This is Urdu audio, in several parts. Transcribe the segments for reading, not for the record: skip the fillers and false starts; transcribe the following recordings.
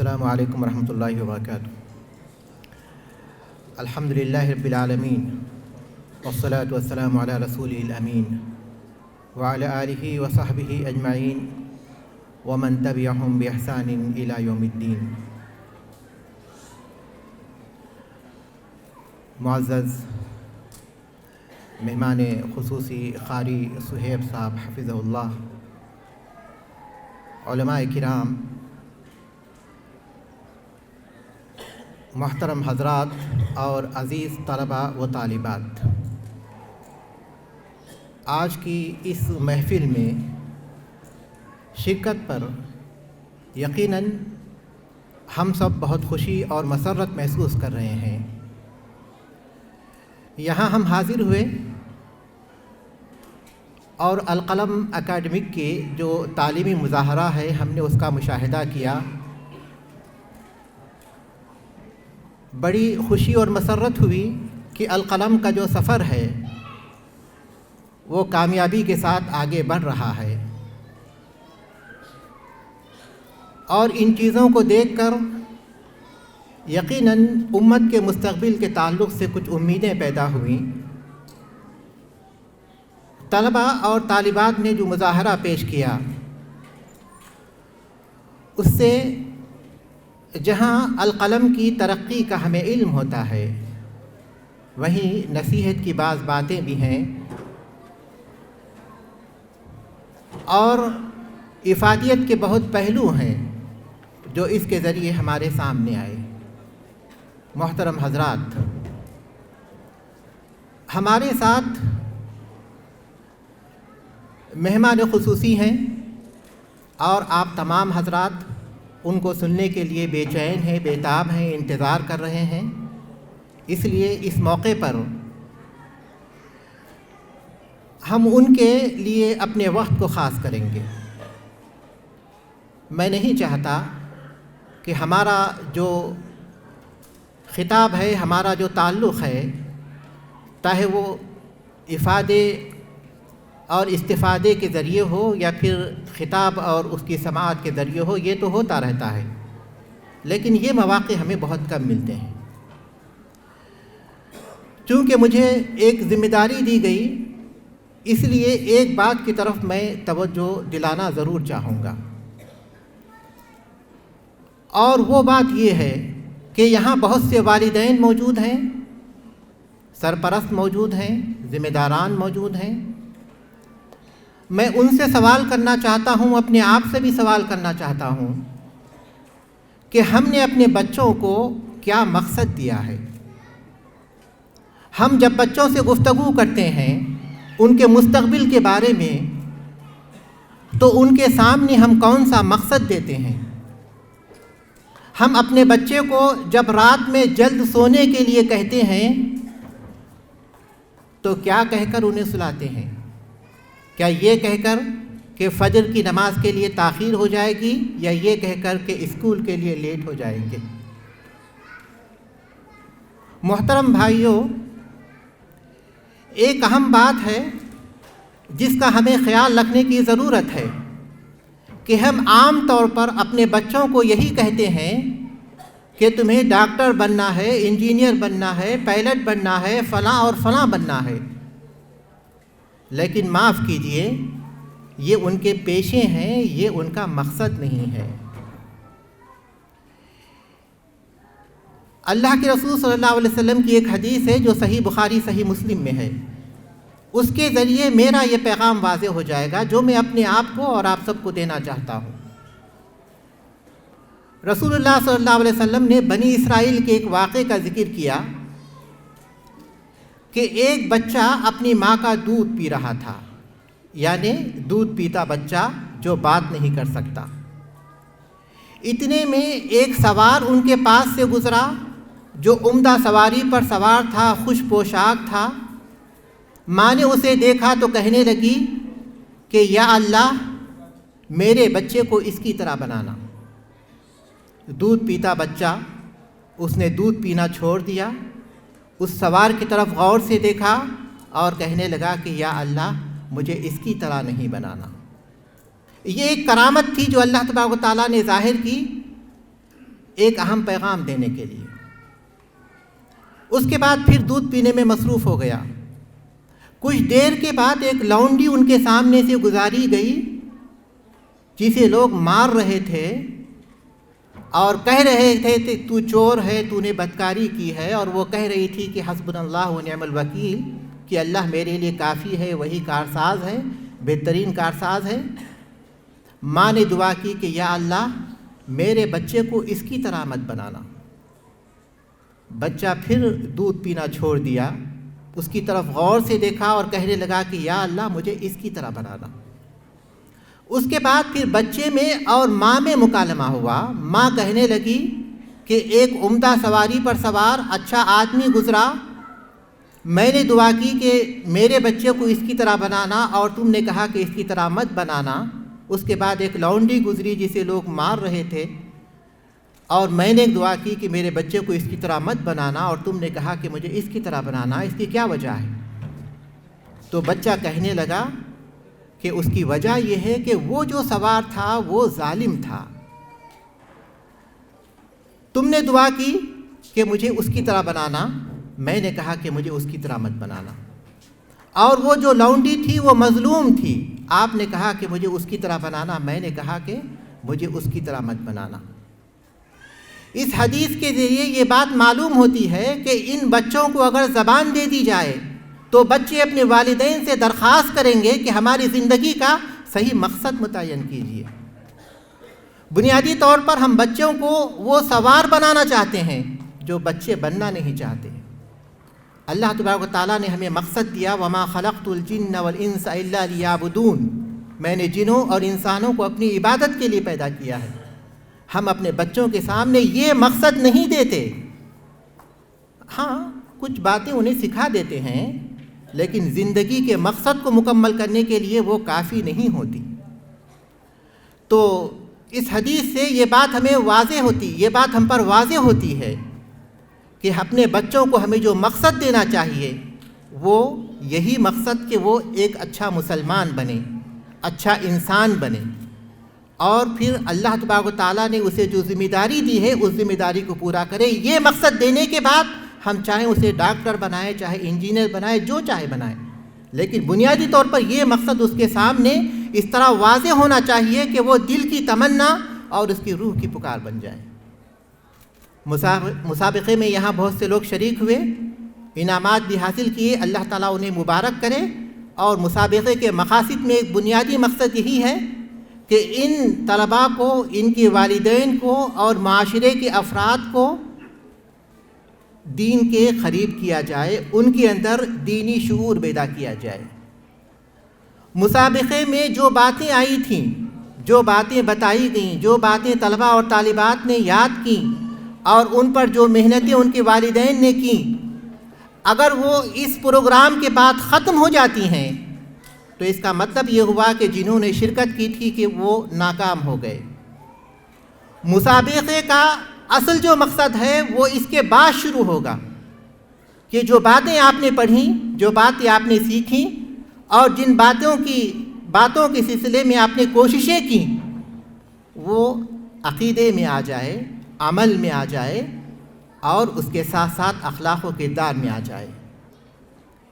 السلام علیکم ورحمۃ اللہ وبرکاتہ۔ الحمد للہ رب العالمین والصلاة والسلام علی رسولہ الامین وعلی آلہ وصحبہ اجمعین ومن تبعہم بإحسان الی یوم الدین۔ معزز مہمان خصوصی قاری صہیب صاحب حفظہ اللہ، علماء کرام، محترم حضرات اور عزیز طلباء و طالبات، آج کی اس محفل میں شرکت پر یقیناً ہم سب بہت خوشی اور مسرت محسوس کر رہے ہیں۔ یہاں ہم حاضر ہوئے اور القلم اکیڈمک کے جو تعلیمی مظاہرہ ہے ہم نے اس کا مشاہدہ کیا۔ بڑی خوشی اور مسرت ہوئی کہ القلم کا جو سفر ہے وہ کامیابی کے ساتھ آگے بڑھ رہا ہے، اور ان چیزوں کو دیکھ کر یقیناً امت کے مستقبل کے تعلق سے کچھ امیدیں پیدا ہوئیں۔ طلباء اور طالبات نے جو مظاہرہ پیش کیا اس سے جہاں القلم کی ترقی کا ہمیں علم ہوتا ہے، وہیں نصیحت کی بعض باتیں بھی ہیں اور افادیت کے بہت پہلو ہیں جو اس کے ذریعے ہمارے سامنے آئے۔ محترم حضرات، ہمارے ساتھ مہمان خصوصی ہیں اور آپ تمام حضرات ان کو سننے کے لیے بے چین ہیں، بے تاب ہیں، انتظار کر رہے ہیں۔ اس لیے اس موقع پر ہم ان کے لیے اپنے وقت کو خاص کریں گے۔ میں نہیں چاہتا کہ ہمارا جو خطاب ہے، ہمارا جو تعلق ہے، چاہے وہ افادے اور استفادے کے ذریعے ہو یا پھر خطاب اور اس کی سماعت کے ذریعے ہو، یہ تو ہوتا رہتا ہے، لیکن یہ مواقع ہمیں بہت کم ملتے ہیں۔ چونکہ مجھے ایک ذمہ داری دی گئی، اس لیے ایک بات کی طرف میں توجہ دلانا ضرور چاہوں گا، اور وہ بات یہ ہے کہ یہاں بہت سے والدین موجود ہیں، سرپرست موجود ہیں، ذمہ داران موجود ہیں۔ میں ان سے سوال کرنا چاہتا ہوں، اپنے آپ سے بھی سوال کرنا چاہتا ہوں کہ ہم نے اپنے بچوں کو کیا مقصد دیا ہے۔ ہم جب بچوں سے گفتگو کرتے ہیں ان کے مستقبل کے بارے میں، تو ان کے سامنے ہم کون سا مقصد دیتے ہیں؟ ہم اپنے بچے کو جب رات میں جلد سونے کے لیے کہتے ہیں تو کیا کہہ کر انہیں سلاتے ہیں؟ کیا یہ کہہ کر کہ فجر کی نماز کے لیے تاخیر ہو جائے گی، یا یہ کہہ کر کہ اسکول کے لیے لیٹ ہو جائیں گے؟ محترم بھائیوں، ایک اہم بات ہے جس کا ہمیں خیال رکھنے کی ضرورت ہے کہ ہم عام طور پر اپنے بچوں کو یہی کہتے ہیں کہ تمہیں ڈاکٹر بننا ہے، انجینئر بننا ہے، پائلٹ بننا ہے، فلاں اور فلاں بننا ہے، لیکن معاف کیجئے، یہ ان کے پیشے ہیں، یہ ان کا مقصد نہیں ہے۔ اللہ کے رسول صلی اللہ علیہ وسلم کی ایک حدیث ہے جو صحیح بخاری صحیح مسلم میں ہے، اس کے ذریعے میرا یہ پیغام واضح ہو جائے گا جو میں اپنے آپ کو اور آپ سب کو دینا چاہتا ہوں۔ رسول اللہ صلی اللہ علیہ وسلم نے بنی اسرائیل کے ایک واقعے کا ذکر کیا کہ ایک بچہ اپنی ماں کا دودھ پی رہا تھا، یعنی دودھ پیتا بچہ جو بات نہیں کر سکتا۔ اتنے میں ایک سوار ان کے پاس سے گزرا جو عمدہ سواری پر سوار تھا، خوش پوشاک تھا۔ ماں نے اسے دیکھا تو کہنے لگی کہ یا اللہ، میرے بچے کو اس کی طرح بنانا۔ دودھ پیتا بچہ، اس نے دودھ پینا چھوڑ دیا، اس سوار کی طرف غور سے دیکھا اور کہنے لگا کہ یا اللہ، مجھے اس کی طرح نہیں بنانا۔ یہ ایک کرامت تھی جو اللہ تبارک و تعالیٰ نے ظاہر کی ایک اہم پیغام دینے کے لیے۔ اس کے بعد پھر دودھ پینے میں مصروف ہو گیا۔ کچھ دیر کے بعد ایک لونڈی ان کے سامنے سے گزاری گئی جسے لوگ مار رہے تھے اور کہہ رہے تھے کہ تو چور ہے، تو نے بدکاری کی ہے، اور وہ کہہ رہی تھی کہ حسبنا اللہ و نعم الوکیل، کہ اللہ میرے لیے کافی ہے، وہی کارساز ہے، بہترین کارساز ہے۔ ماں نے دعا کی کہ یا اللہ میرے بچے کو اس کی طرح مت بنانا۔ بچہ پھر دودھ پینا چھوڑ دیا، اس کی طرف غور سے دیکھا اور کہنے لگا کہ یا اللہ مجھے اس کی طرح بنانا۔ اس کے بعد پھر بچے میں اور ماں میں مکالمہ ہوا۔ ماں کہنے لگی کہ ایک عمدہ سواری پر سوار اچھا آدمی گزرا، میں نے دعا کی کہ میرے بچے کو اس کی طرح بنانا، اور تم نے کہا کہ اس کی طرح مت بنانا۔ اس کے بعد ایک لونڈی گزری جسے لوگ مار رہے تھے، اور میں نے دعا کی کہ میرے بچے کو اس کی طرح مت بنانا، اور تم نے کہا کہ مجھے اس کی طرح بنانا، اس کی کیا وجہ ہے؟ تو بچہ کہنے لگا کہ اس کی وجہ یہ ہے کہ وہ جو سوار تھا وہ ظالم تھا۔ تم نے دعا کی کہ مجھے اس کی طرح بنانا، میں نے کہا کہ مجھے اس کی طرح مت بنانا۔ اور وہ جو لونڈی تھی وہ مظلوم تھی، آپ نے کہا کہ مجھے اس کی طرح بنانا، میں نے کہا کہ مجھے اس کی طرح مت بنانا۔ اس حدیث کے ذریعے یہ بات معلوم ہوتی ہے کہ ان بچوں کو اگر زبان دے دی جائے تو بچے اپنے والدین سے درخواست کریں گے کہ ہماری زندگی کا صحیح مقصد متعین کیجیے۔ بنیادی طور پر ہم بچوں کو وہ سوار بنانا چاہتے ہیں جو بچے بننا نہیں چاہتے۔ اللہ تبارک و تعالیٰ نے ہمیں مقصد دیا، وَمَا خَلَقْتُ الْجِنَّ وَالْإِنسَ إِلَّا لِيَعْبُدُونَ، میں نے جنوں اور انسانوں کو اپنی عبادت کے لیے پیدا کیا ہے۔ ہم اپنے بچوں کے سامنے یہ مقصد نہیں دیتے، ہاں کچھ باتیں انہیں سکھا دیتے ہیں، لیکن زندگی کے مقصد کو مکمل کرنے کے لیے وہ کافی نہیں ہوتی۔ تو اس حدیث سے یہ بات ہمیں واضح ہوتی، یہ بات ہم پر واضح ہوتی ہے کہ اپنے بچوں کو ہمیں جو مقصد دینا چاہیے وہ یہی مقصد کہ وہ ایک اچھا مسلمان بنے، اچھا انسان بنے، اور پھر اللہ تبارک و تعالیٰ نے اسے جو ذمہ داری دی ہے اس ذمہ داری کو پورا کرے۔ یہ مقصد دینے کے بعد ہم چاہیں اسے ڈاکٹر بنائیں، چاہے انجینئر بنائیں، جو چاہے بنائیں، لیکن بنیادی طور پر یہ مقصد اس کے سامنے اس طرح واضح ہونا چاہیے کہ وہ دل کی تمنا اور اس کی روح کی پکار بن جائے۔ مسابقے میں یہاں بہت سے لوگ شریک ہوئے، انعامات بھی حاصل کیے، اللہ تعالیٰ انہیں مبارک کرے۔ اور مسابقے کے مقاصد میں ایک بنیادی مقصد یہی ہے کہ ان طلباء کو، ان کے والدین کو اور معاشرے کے افراد کو دین کے قریب کیا جائے، ان کے اندر دینی شعور پیدا کیا جائے۔ مسابقے میں جو باتیں آئی تھیں، جو باتیں بتائی گئیں، جو باتیں طلباء اور طالبات نے یاد کیں، اور ان پر جو محنتیں ان کے والدین نے کیں، اگر وہ اس پروگرام کے بعد ختم ہو جاتی ہیں تو اس کا مطلب یہ ہوا کہ جنہوں نے شرکت کی تھی کہ وہ ناکام ہو گئے۔ مسابقے کا اصل جو مقصد ہے وہ اس کے بعد شروع ہوگا کہ جو باتیں آپ نے پڑھیں، جو باتیں آپ نے سیکھیں، اور جن باتوں کے سلسلے میں آپ نے کوششیں کی، وہ عقیدے میں آ جائے، عمل میں آ جائے، اور اس کے ساتھ ساتھ اخلاق و کردار میں آ جائے۔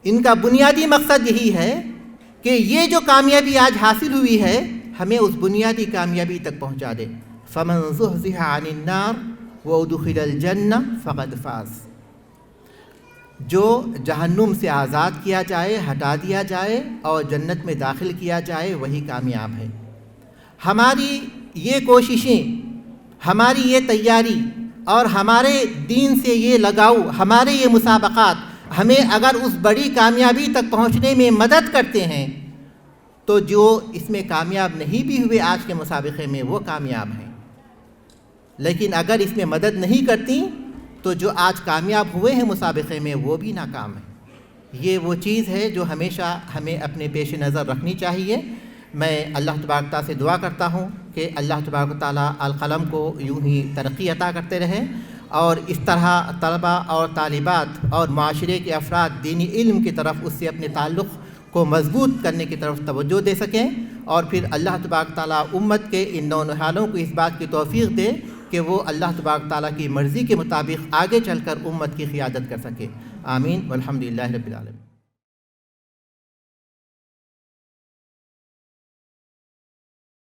ان کا بنیادی مقصد یہی ہے کہ یہ جو کامیابی آج حاصل ہوئی ہے ہمیں اس بنیادی کامیابی تک پہنچا دے۔ فَمَنْ زُحْزِحَ عَنِ النَّارِ وَأُدْخِلَ الْجَنَّةَ فَقَدْ فَازَ، جو جہنم سے آزاد کیا جائے، ہٹا دیا جائے اور جنت میں داخل کیا جائے، وہی کامیاب ہے۔ ہماری یہ کوششیں، ہماری یہ تیاری اور ہمارے دین سے یہ لگاؤ، ہمارے یہ مسابقات ہمیں اگر اس بڑی کامیابی تک پہنچنے میں مدد کرتے ہیں تو جو اس میں کامیاب نہیں بھی ہوئے آج کے مسابقے میں وہ کامیاب ہیں، لیکن اگر اس میں مدد نہیں کرتی تو جو آج کامیاب ہوئے ہیں مسابقے میں وہ بھی ناکام ہیں۔ یہ وہ چیز ہے جو ہمیشہ ہمیں اپنے پیش نظر رکھنی چاہیے۔ میں اللہ تبارک تعالیٰ سے دعا کرتا ہوں کہ اللہ تبارک تعالیٰ القلم کو یوں ہی ترقی عطا کرتے رہیں، اور اس طرح طلباء اور طالبات اور معاشرے کے افراد دینی علم کی طرف اس سے اپنے تعلق کو مضبوط کرنے کی طرف توجہ دے سکیں، اور پھر اللہ تبارک تعالیٰ امت کے ان نونہالوں کو اس بات کی توفیق دے کہ وہ اللہ تبارک تعالیٰ کی مرضی کے مطابق آگے چل کر امت کی قیادت کر سکے۔ آمین والحمد للہ رب العالمین۔